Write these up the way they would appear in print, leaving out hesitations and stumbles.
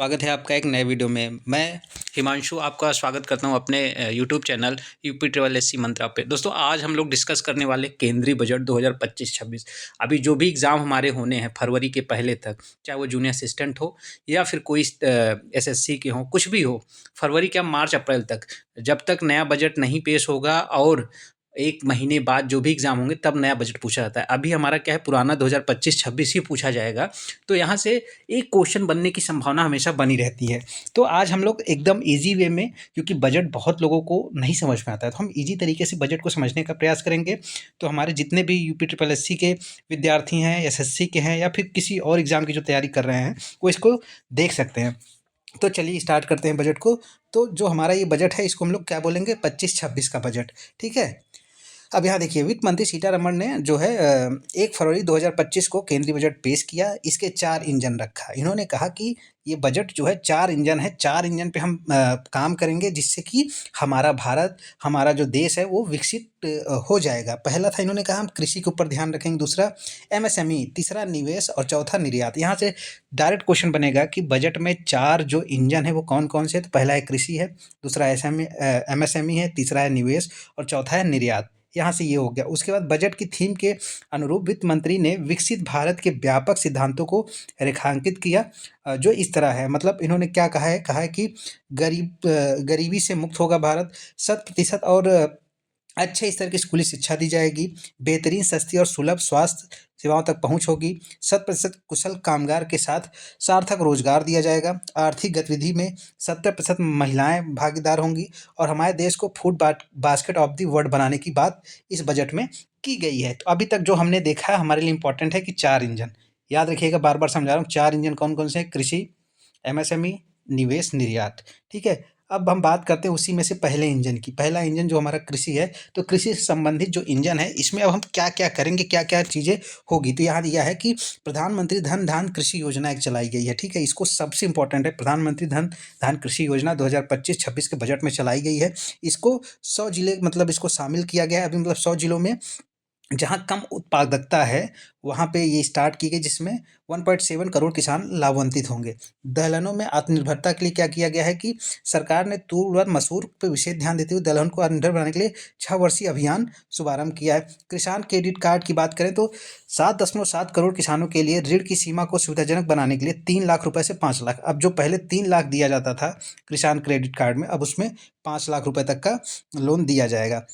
स्वागत है आपका एक नए वीडियो में। मैं हिमांशु आपका स्वागत करता हूं अपने YouTube channel UP triple SC Mantra पे। दोस्तों आज हम लोग डिस्कस करने वाले केंद्रीय बजट 2025-26। अभी जो भी एग्ज़ाम हमारे होने हैं फरवरी के पहले तक, चाहे वो जूनियर असिस्टेंट हो या फिर कोई एसएससी के हो, कुछ भी हो, फरवरी क्या मार्च अप्रैल तक, जब तक नया बजट नहीं पेश होगा और 1 महीने बाद जो भी एग्ज़ाम होंगे तब नया बजट पूछा जाता है। अभी हमारा क्या है, पुराना 2025-26 ही पूछा जाएगा। तो यहाँ से एक क्वेश्चन बनने की संभावना हमेशा बनी रहती है। तो आज हम लोग एकदम ईज़ी वे में, क्योंकि बजट बहुत लोगों को नहीं समझ में आता है, तो हम ईज़ी तरीके से बजट को समझने का प्रयास करेंगे। तो हमारे जितने भी यूपी ट्रिपल एससी के विद्यार्थी हैं, एसएससी के हैं या फिर किसी और एग्ज़ाम की जो तैयारी कर रहे हैं, वो इसको देख सकते हैं। तो चलिए स्टार्ट करते हैं बजट को। तो जो हमारा ये बजट है इसको हम लोग क्या बोलेंगे, 25-26 का बजट। ठीक है। अब यहाँ देखिए, वित्त मंत्री सीतारमण ने जो है 1 फरवरी 2025 को केंद्रीय बजट पेश किया। इसके 4 इंजन रखा। इन्होंने कहा कि ये बजट जो है 4 इंजन है, 4 इंजन पे हम काम करेंगे जिससे कि हमारा भारत, हमारा जो देश है वो विकसित हो जाएगा। पहला था, इन्होंने कहा हम कृषि के ऊपर ध्यान रखेंगे, दूसरा एमएसएमई, तीसरा निवेश और चौथा निर्यात। यहाँ से डायरेक्ट क्वेश्चन बनेगा कि बजट में 4 जो इंजन है वो कौन कौन से हैं। तो पहला है कृषि है, दूसरा एमएसएमई है, तीसरा है निवेश और चौथा है निर्यात। यहाँ से ये हो गया। उसके बाद बजट की थीम के अनुरूप वित्त मंत्री ने विकसित भारत के व्यापक सिद्धांतों को रेखांकित किया, जो इस तरह है। मतलब इन्होंने क्या कहा है कि गरीबी से मुक्त होगा भारत, 100% और अच्छे स्तर की स्कूली शिक्षा दी जाएगी, बेहतरीन सस्ती और सुलभ स्वास्थ्य सेवाओं तक पहुंच होगी, 100% कुशल कामगार के साथ सार्थक रोजगार दिया जाएगा, आर्थिक गतिविधि में 70% महिलाएं भागीदार होंगी और हमारे देश को food basket of the world बनाने की बात इस बजट में की गई है। तो अभी तक जो हमने देखा है हमारे लिए इंपॉर्टेंट है कि 4 इंजन याद रखिएगा, बार बार समझा रहा हूँ। 4 इंजन कौन कौन से हैं? कृषि, एमएसएमई, निवेश, निर्यात। ठीक है। अब हम बात करते हैं उसी में से पहले इंजन की। पहला इंजन जो हमारा कृषि है, तो कृषि से संबंधित जो इंजन है इसमें अब हम क्या क्या करेंगे, क्या क्या चीज़ें होगी। तो यहाँ दिया है कि प्रधानमंत्री धन धान कृषि योजना एक चलाई गई है। ठीक है, इसको सबसे इंपॉर्टेंट है, प्रधानमंत्री धन धान कृषि योजना 2025-26 के बजट में चलाई गई है। इसको 100 जिले, मतलब इसको शामिल किया गया है अभी, मतलब 100 जिलों में जहाँ कम उत्पादकता है वहाँ पे ये स्टार्ट की गई, जिसमें 1.7 करोड़ किसान लाभान्वित होंगे। दलहनों में आत्मनिर्भरता के लिए क्या किया गया है कि सरकार ने तूर व मसूर पर विशेष ध्यान देते हुए दलहन को आत्मनिर्भर बनाने के लिए 6 वर्षीय अभियान शुभारंभ किया है। किसान क्रेडिट कार्ड की बात करें तो 7.7 करोड़ किसानों के लिए ऋण की सीमा को सुविधाजनक बनाने के लिए 3 लाख रुपए से 5 लाख, अब जो पहले 3 लाख दिया जाता था किसान क्रेडिट कार्ड में, अब उसमें 5 लाख रुपए तक का लोन दिया जाएगा।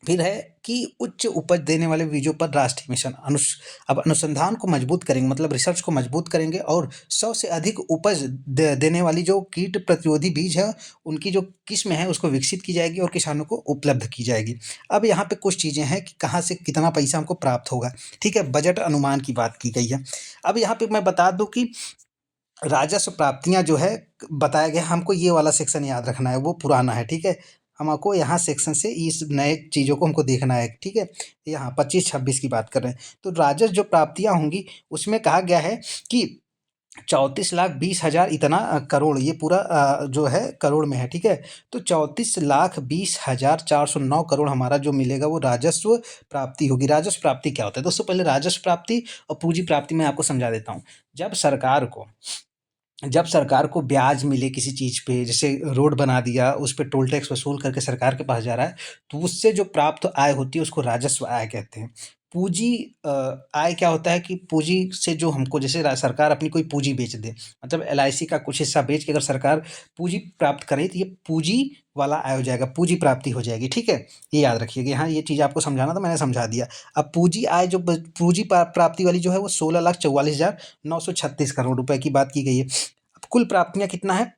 फिर है कि उच्च उपज देने वाले बीजों पर राष्ट्रीय मिशन अब अनुसंधान को मजबूत करेंगे, मतलब रिसर्च को मजबूत करेंगे और 100 से अधिक उपज देने वाली जो कीट प्रतिरोधी बीज है उनकी जो किस्म है उसको विकसित की जाएगी और किसानों को उपलब्ध की जाएगी। अब यहाँ पे कुछ चीज़ें हैं कि कहाँ से कितना पैसा हमको प्राप्त होगा। ठीक है, बजट अनुमान की बात की गई है। अब यहाँ पे मैं बता दूं कि राजस्व प्राप्तियां जो है बताया गया, हमको ये वाला सेक्शन याद रखना है, वो पुराना है। ठीक है, हमको यहाँ सेक्शन से इस नए चीज़ों को हमको देखना है। ठीक है, यहाँ 25-26 की बात कर रहे हैं। तो राजस्व जो प्राप्तियां होंगी उसमें कहा गया है कि 34,20,000 इतना करोड़, ये पूरा जो है करोड़ में है। ठीक है, तो 34,20,409 करोड़ हमारा जो मिलेगा वो राजस्व प्राप्ति होगी। राजस्व प्राप्ति क्या होता है दोस्तों? पहले राजस्व प्राप्ति और पूंजी प्राप्ति मैं आपको समझा देता हूँ। जब सरकार को ब्याज मिले किसी चीज़ पे, जैसे रोड बना दिया, उस पे टोल टैक्स वसूल करके सरकार के पास जा रहा है, तो उससे जो प्राप्त आय होती है उसको राजस्व आय कहते हैं। पूँजी आय क्या होता है कि पूँजी से जो हमको, जैसे सरकार अपनी कोई पूँजी बेच दे, मतलब एलआईसी का कुछ हिस्सा बेच के अगर सरकार पूँजी प्राप्त करे तो ये पूँजी वाला आय हो जाएगा, पूँजी प्राप्ति हो जाएगी। ठीक है, ये याद रखिएगा। यहाँ ये चीज़ आपको समझाना था, मैंने समझा दिया। अब पूँजी आय जो पूँजी प्राप्ति वाली जो है वो 16,44,936 करोड़ रुपए की बात की गई है। कुल प्राप्तियां कितना है?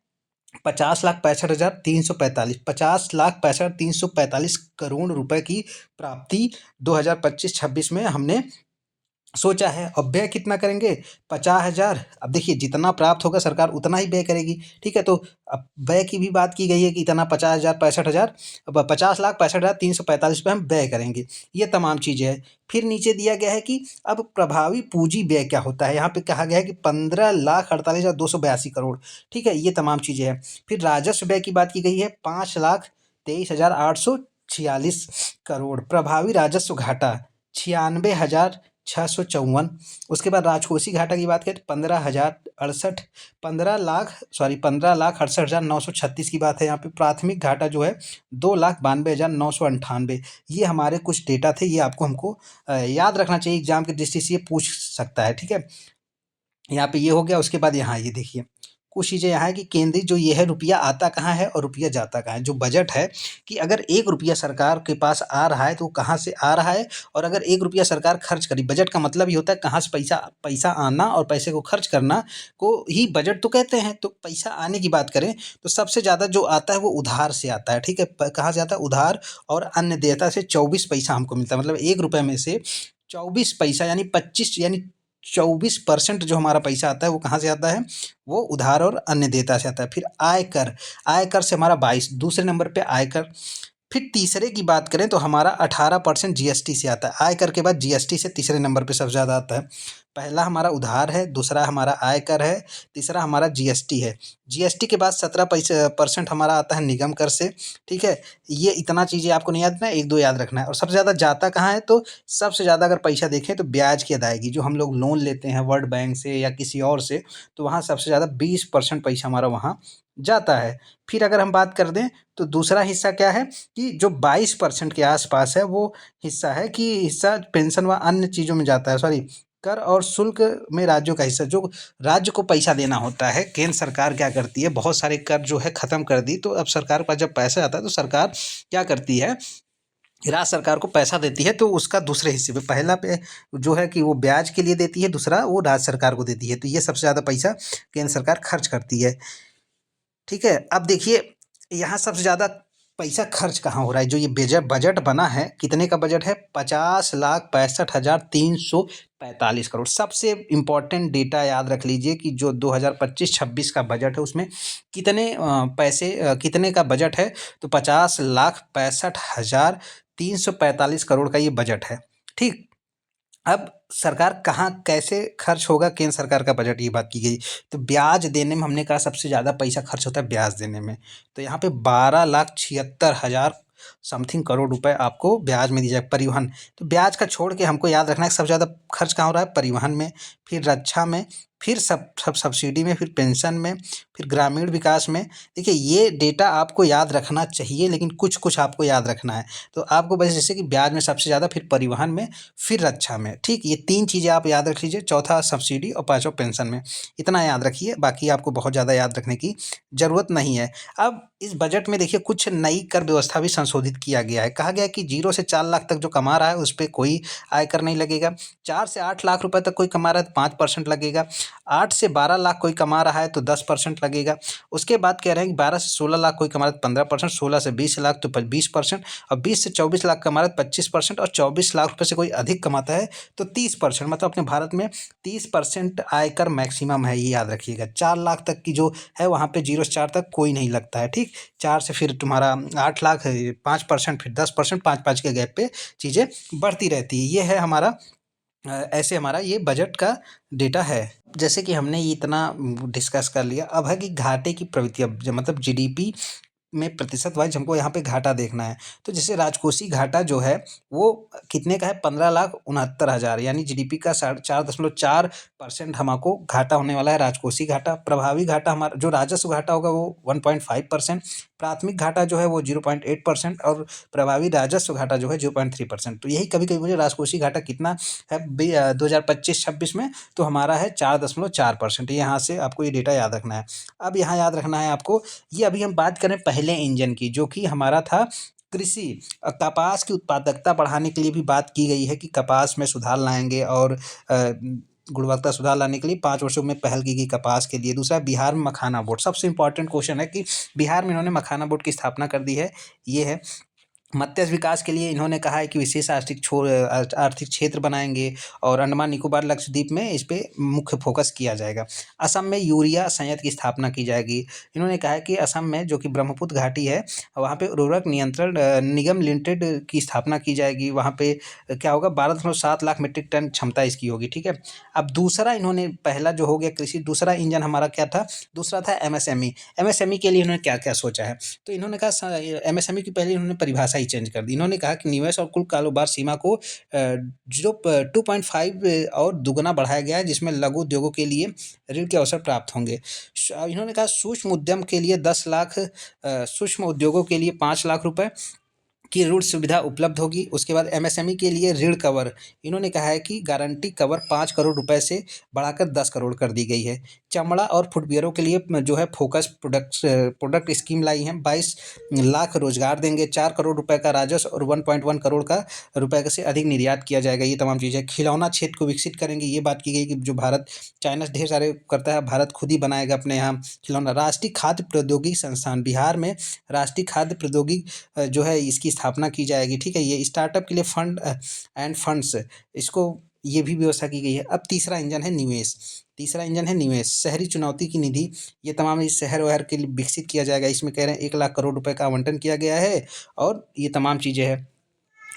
50,65,345, 50,65,345 करोड़ रुपए की प्राप्ति 2025-26 में हमने सोचा है। और व्यय कितना करेंगे? 50,000। अब देखिए, जितना प्राप्त होगा सरकार उतना ही व्यय करेगी। ठीक है, तो अब व्यय की भी बात की गई है कि इतना 50,000, 65,000, अब 50,65,345 पे हम व्यय करेंगे। ये तमाम चीज़ें हैं। फिर नीचे दिया गया है कि अब प्रभावी पूंजी व्यय क्या होता है। यहाँ पे कहा गया है कि 15,48,282 करोड़। ठीक है, ये तमाम चीज़ें हैं। फिर राजस्व व्यय की बात की गई है, 5,23,846 करोड़। प्रभावी राजस्व घाटा 96,000 654। उसके बाद राजकोषीय घाटा की बात करें तो 15,68,936 की बात है यहाँ पे। प्राथमिक घाटा जो है 2,92,998। ये हमारे कुछ डेटा थे, ये आपको हमको याद रखना चाहिए, एग्जाम की दृष्टि से ये पूछ सकता है, ठीक है। यहाँ पे ये हो गया। उसके बाद यहाँ ये देखिए कुछ चीज़ें यहाँ है कि केंद्रीय जो ये है रुपया आता कहाँ है और रुपया जाता कहाँ है। जो बजट है कि अगर 1 रुपया सरकार के पास आ रहा है तो कहाँ से आ रहा है, और अगर 1 रुपया सरकार खर्च करी, बजट का मतलब ही होता है कहाँ से पैसा पैसा आना और पैसे को खर्च करना को ही बजट तो कहते हैं। तो पैसा आने की बात करें तो सबसे ज़्यादा जो आता है वो उधार से आता है, ठीक है। कहाँ से आता है? उधार और अन्य देयता से 24 पैसा हमको मिलता है। मतलब 1 रुपये में से 24 पैसा यानी 25 यानी 24% जो हमारा पैसा आता है वो कहाँ से आता है? वो उधार और अन्य देयता से आता है। फिर आयकर, आयकर से हमारा 22, दूसरे नंबर पे आयकर। फिर तीसरे की बात करें तो हमारा 18% जीएसटी से आता है। आयकर के बाद जीएसटी से तीसरे नंबर पे सबसे ज़्यादा आता है। पहला हमारा उधार है, दूसरा हमारा आयकर है, तीसरा हमारा जीएसटी है। जीएसटी के बाद 17% हमारा आता है निगम कर से, ठीक है। ये इतना चीज़ें आपको नहीं याद ना, 1-2 याद रखना है। और सबसे ज़्यादा जाता कहाँ है? तो सबसे ज़्यादा अगर पैसा देखें तो ब्याज की अदायगी, जो हम लोग लोन लेते हैं वर्ल्ड बैंक से या किसी और से, तो वहाँ सबसे ज़्यादा 20% पैसा हमारा वहाँ जाता है। फिर अगर हम बात कर दें तो दूसरा हिस्सा क्या है कि जो 22% के आसपास है वो हिस्सा है कि हिस्सा पेंशन व अन्य चीज़ों में जाता है। सॉरी, कर और शुल्क में राज्यों का हिस्सा, जो राज्य को पैसा देना होता है। केंद्र सरकार क्या करती है, बहुत सारे कर जो है ख़त्म कर दी, तो अब सरकार के पास जब पैसा आता है तो सरकार क्या करती है, राज्य सरकार को पैसा देती है। तो उसका दूसरे हिस्से पे पहला पे जो है कि वो ब्याज के लिए देती है, दूसरा वो राज्य सरकार को देती है। तो ये सबसे ज़्यादा पैसा केंद्र सरकार खर्च करती है, ठीक है। अब देखिए यहाँ सबसे ज़्यादा पैसा खर्च कहाँ हो रहा है। जो ये बजट बना है, कितने का बजट है? 50,65,345 करोड़। सबसे इम्पोर्टेंट डेटा याद रख लीजिए कि जो 2025-26 का बजट है उसमें कितने कितने का बजट है? तो 50,65,345 करोड़ का ये बजट है, ठीक। अब सरकार कहाँ कैसे खर्च होगा केंद्र सरकार का बजट, ये बात की गई। तो ब्याज देने में हमने कहा सबसे ज़्यादा पैसा खर्च होता है ब्याज देने में। तो यहाँ पे 12,76,000 समथिंग करोड़ रुपए आपको ब्याज में दी जाए। परिवहन, तो ब्याज का छोड़ के हमको याद रखना है सबसे ज़्यादा खर्च कहाँ हो रहा है? परिवहन में, फिर रक्षा में, फिर सब सब्सिडी में, फिर पेंशन में, फिर ग्रामीण विकास में। देखिए ये डेटा आपको याद रखना चाहिए, लेकिन कुछ कुछ आपको याद रखना है। तो आपको बस जैसे कि ब्याज में सबसे ज़्यादा, फिर परिवहन में, फिर रक्षा में, ठीक। ये 3 चीज़ें आप याद रख लीजिए, चौथा सब्सिडी और पाँचवा पेंशन में। इतना याद रखिए, बाकी आपको बहुत ज़्यादा याद रखने की ज़रूरत नहीं है। अब इस बजट में देखिए कुछ नई कर व्यवस्था भी संशोधित किया गया है। कहा गया है कि 0 से 4 लाख तक जो कमा रहा है उस पे कोई आयकर नहीं लगेगा। 4 से 8 लाख रुपए तक कोई कमा रहा है तो 5% लगेगा। 8 से 12 लाख कोई कमा रहा है तो 10% लगेगा। उसके बाद कह रहे हैं कि 12 से 16 लाख कोई कमा रहा है तो 15%, 16 से 20 लाख तो 20%, और 20 से 24 लाख कमा रहा है तो 25%, और 24 लाख रुपए से कोई अधिक कमाता है तो 30%। मतलब अपने भारत में 30% आयकर मैक्सिमम है, ये याद रखिएगा। 4 लाख तक की जो है वहाँ पे 0 से 4 तक कोई नहीं लगता है, ठीक। 4 से फिर तुम्हारा 8 लाख है 5%, फिर 10%, 5-5 के गैप पे चीज़ें बढ़ती रहती है। ये है हमारा ऐसे हमारा ये बजट का डेटा है। जैसे कि हमने ये इतना डिस्कस कर लिया, अब है कि घाटे की प्रवृत्ति। अब मतलब जीडीपी में प्रतिशत वाइज हमको यहाँ पे घाटा देखना है। तो जैसे राजकोषीय घाटा जो है वो कितने का है? 15,69,000, यानी जीडीपी का 4.4% हमको घाटा होने वाला है राजकोषीय घाटा। प्रभावी घाटा हमारा जो राजस्व घाटा होगा वो 1.5%। प्राथमिक घाटा जो है वो 0.8%, और प्रभावी राजस्व घाटा जो है 0.3%। तो यही कभी कभी मुझे राजकोषीय घाटा कितना है 2025-26 में, तो हमारा है 4.4%। यहाँ से आपको ये डेटा याद रखना है। अब यहाँ याद रखना है आपको, ये अभी हम बात करें पहले इंजन की, जो कि हमारा था कृषि। कपास की उत्पादकता बढ़ाने के लिए भी बात की गई है कि कपास में सुधार लाएंगे, और गुणवत्ता सुधार लाने के लिए 5 वर्षों में पहल की गई कपास के लिए। दूसरा, बिहार में मखाना बोर्ड। सबसे इंपॉर्टेंट क्वेश्चन है कि बिहार में इन्होंने मखाना बोर्ड की स्थापना कर दी है। ये है मत्स्य विकास के लिए इन्होंने कहा है कि विशेष आर्थिक क्षेत्र बनाएंगे, और अंडमान निकोबार लक्षद्वीप में इस पे मुख्य फोकस किया जाएगा। असम में यूरिया संयंत्र की स्थापना की जाएगी। इन्होंने कहा है कि असम में जो कि ब्रह्मपुत्र घाटी है वहाँ पे उर्वरक नियंत्रण निगम लिमिटेड की स्थापना की जाएगी। वहाँ पे क्या होगा? 12.7 लाख मीट्रिक टन क्षमता इसकी होगी, ठीक है। अब दूसरा इन्होंने, पहला जो हो गया कृषि, दूसरा इंजन हमारा क्या था? दूसरा था एमएसएमई। एमएसएमई के लिए इन्होंने क्या क्या सोचा है? तो इन्होंने कहा एमएसएमई की पहले इन्होंने परिभाषा परिभाषा ही चेंज कर दी। इन्होंने कहा कि निवेश और कुल कारोबार सीमा को 2.5 और दुगुना बढ़ाया गया है, जिसमें लघु उद्योगों के लिए ऋण के अवसर प्राप्त होंगे। इन्होंने कहा सूक्ष्म उद्यम के लिए 10 लाख, सूक्ष्म उद्योगों के लिए 5 लाख रुपए की ऋण सुविधा उपलब्ध होगी। उसके बाद एमएसएमई के लिए ऋण कवर, इन्होंने कहा है कि गारंटी कवर 5 करोड़ रुपए से बढ़ाकर 10 करोड़ कर दी गई है। चमड़ा और फुटवियरों के लिए जो है फोकस प्रोडक्ट स्कीम लाई है। 22 लाख रोजगार देंगे, 4 करोड़ रुपए का राजस्व और 1.1 करोड़ का रुपए से अधिक निर्यात किया जाएगा। ये तमाम चीज़ें। खिलौना क्षेत्र को विकसित करेंगे, ये बात की गई कि जो भारत चाइना ढेर सारे करता है, भारत खुद ही बनाएगा अपने यहाँ खिलौना। राष्ट्रीय खाद्य प्रौद्योगिकी संस्थान, बिहार में राष्ट्रीय खाद्य प्रौद्योगिकी जो है इसकी स्थापना की जाएगी। ठीक है, ये स्टार्टअप के लिए फंड एंड फंड्स, इसको ये भी व्यवस्था की गई है। अब तीसरा इंजन है निवेश। शहरी चुनौती की निधि, ये तमाम इस शहर वहर के लिए विकसित किया जाएगा। इसमें कह रहे हैं 1 लाख करोड़ रुपए का आवंटन किया गया है और ये तमाम चीज़ें हैं।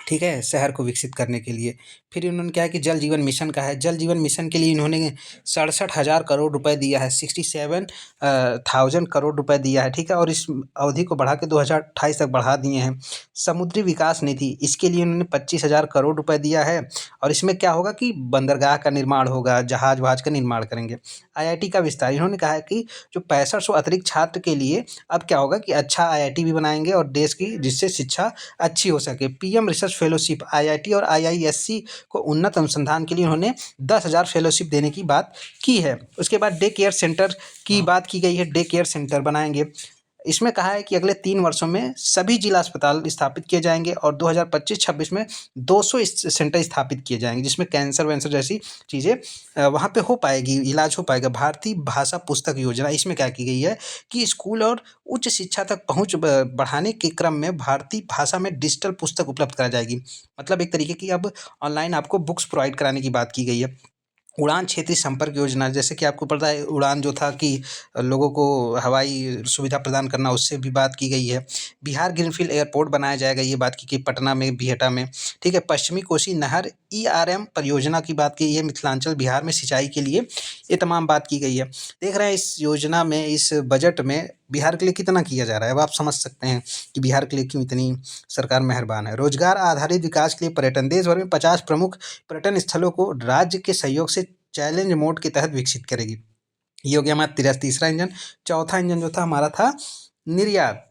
ठीक है, शहर को विकसित करने के लिए। फिर इन्होंने क्या है कि जल जीवन मिशन का है। जल जीवन मिशन के लिए इन्होंने 67,000 करोड़ रुपए दिया है, 67,000 करोड़ रुपए दिया है। ठीक है, और इस अवधि को बढ़ा के 2028 तक बढ़ा दिए हैं। समुद्री विकास निधि, इसके लिए उन्होंने 25,000 करोड़ रुपए दिया है और इसमें क्या होगा कि बंदरगाह का निर्माण होगा, जहाज वहाज का निर्माण करेंगे। आईआईटी का विस्तार, इन्होंने कहा है कि जो 6500 अतिरिक्त छात्र के लिए अब क्या होगा कि अच्छा आईआईटी भी बनाएंगे और देश की जिससे शिक्षा अच्छी हो सके। पीएम रिसर्च फेलोशिप, आईआईटी और आईआईएससी को उन्नत अनुसंधान के लिए उन्होंने 10,000 फेलोशिप देने की बात की है। उसके बाद डे केयर सेंटर की बात की गई है, डे केयर सेंटर बनाएंगे। इसमें कहा है कि अगले 3 वर्षों में सभी जिला अस्पताल स्थापित किए जाएंगे और 2025-26 में 200 सेंटर स्थापित किए जाएंगे, जिसमें कैंसर वैंसर जैसी चीज़ें वहाँ पे हो पाएगी, इलाज हो पाएगा। भारतीय भाषा पुस्तक योजना, इसमें क्या की गई है कि स्कूल और उच्च शिक्षा तक पहुँच बढ़ाने के क्रम में भारतीय भाषा में डिजिटल पुस्तक उपलब्ध कराई जाएगी। मतलब एक तरीके की अब ऑनलाइन आपको बुक्स प्रोवाइड कराने की बात की गई है। उड़ान क्षेत्रीय संपर्क योजना, जैसे कि आपको पता है उड़ान जो था कि लोगों को हवाई सुविधा प्रदान करना, उससे भी बात की गई है। बिहार ग्रीनफील्ड एयरपोर्ट बनाया जाएगा, ये बात की गई पटना में, बिहटा में। ठीक है, पश्चिमी कोसी नहर ईआरएम परियोजना की बात की है, मिथिलांचल बिहार में सिंचाई के लिए, ये तमाम बात की गई है। देख रहे हैं इस योजना में, इस बजट में बिहार के लिए कितना किया जा रहा है। अब आप समझ सकते हैं कि बिहार के लिए क्यों इतनी सरकार मेहरबान है। रोजगार आधारित विकास के लिए पर्यटन, देश भर में 50 प्रमुख पर्यटन स्थलों को राज्य के सहयोग से चैलेंज मोड के तहत विकसित करेगी। ये हो गया हमारा तीसरा इंजन। चौथा इंजन जो था हमारा था निर्यात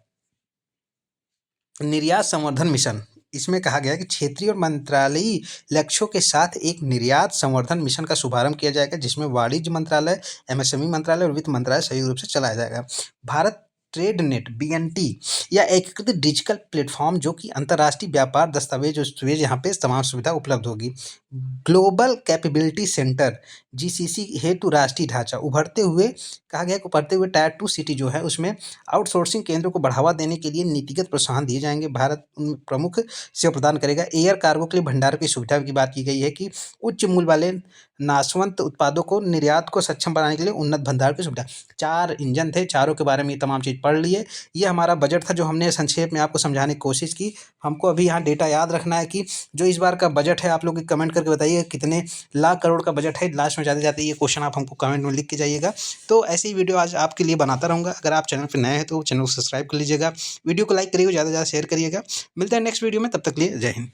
संवर्धन मिशन। इसमें कहा गया कि क्षेत्रीय और मंत्रालयी लक्ष्यों के साथ एक निर्यात संवर्धन मिशन का शुभारंभ किया जाएगा, जिसमें वाणिज्य मंत्रालय, एमएसएमई मंत्रालय और वित्त मंत्रालय संयुक्त रूप से चलाया जाएगा। भारत ट्रेड नेट बीएनटी या एकीकृत डिजिटल प्लेटफॉर्म, जो कि अंतर्राष्ट्रीय व्यापार दस्तावेज यहाँ पे तमाम सुविधा उपलब्ध होगी। ग्लोबल कैपेबिलिटी सेंटर जीसीसी हेतु राष्ट्रीय ढांचा, उभरते हुए कहा गया कि उभरते हुए टायर 2 सिटी जो है उसमें आउटसोर्सिंग केंद्रों को बढ़ावा देने के लिए नीतिगत प्रोत्साहन दिए जाएंगे। भारत उनमें प्रमुख सेवा प्रदान करेगा। एयर कार्गो के लिए भंडार की सुविधा की बात की गई है कि उच्च मूल्य वाले नाशवंत उत्पादों को निर्यात को सक्षम बनाने के लिए उन्नत भंडार की सुविधा। 4 इंजन थे, चारों के बारे में ये तमाम चीज़ पढ़ लिए। ये हमारा बजट था जो हमने संक्षेप में आपको समझाने की कोशिश की। हमको अभी यहाँ डेटा याद रखना है कि जो इस बार का बजट है, आप लोग कमेंट करके बताइए कितने लाख करोड़ का बजट है। लास्ट में जाते जाते ये क्वेश्चन आप हमको कमेंट में लिख के जाइएगा। तो ऐसी ही वीडियो आज आपके लिए बनाता रहूँगा। अगर आप चैनल पर नए हैं तो चैनल को सब्सक्राइब कर लीजिएगा, वीडियो को लाइक करिएगा, ज़्यादा से ज़्यादा शेयर करिएगा। मिलते हैं नेक्स्ट वीडियो में, तब तक के लिए जय हिंद।